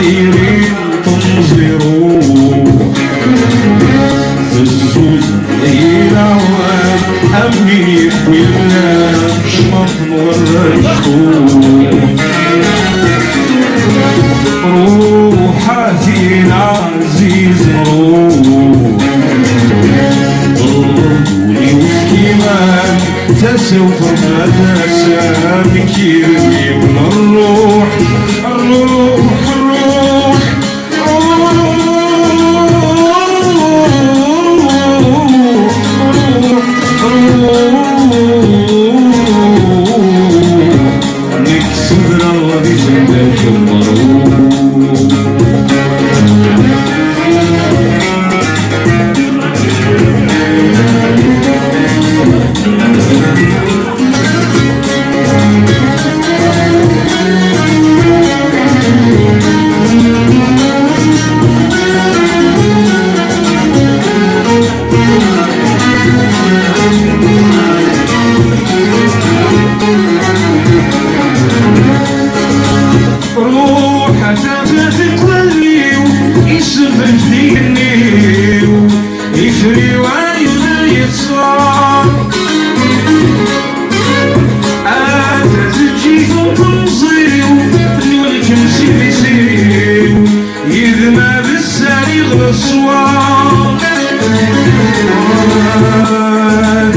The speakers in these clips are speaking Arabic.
حاضرين تنظروا في الزوز العوام أمني ولا شمط ورشتو روحاتي العزيز روح ردوني وكيمان تسوف ما تسامك يرمي من الروح الروح الروح نكسر راضي سندك المروح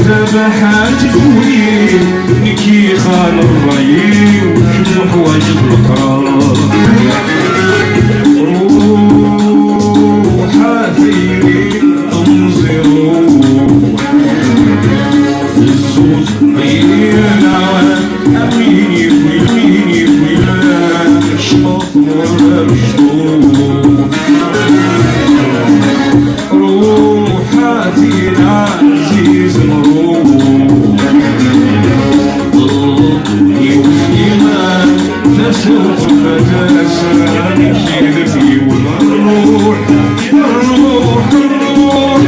ذبحات كوي نكي خان الرأي وحواج البقرة روحاتي تنظروا في الزوز بينا أميني ويميني ويلا شمط ورشتو روحاتي العزيز مروح ضربني وفيها تسوف فتسامك يدفي والروح الروح الروح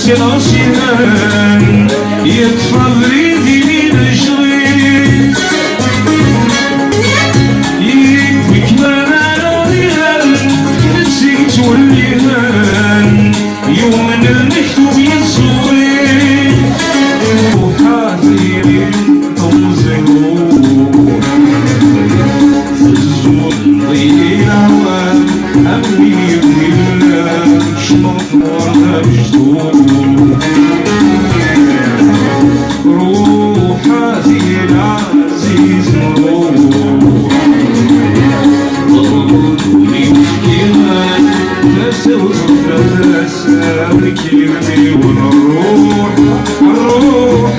ناصيان يتفضل يديني الشريط يكفيك ما راضيان نسيت والليهان يوم من المكتوب ينصوري وحاضرين تنظروا في الزون ضيع أمني ولا شمط ورشتو روحاتي العزيز مروح ضربوني وسكينان تسوف فتسامك يرمي والروح الروح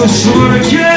الصورة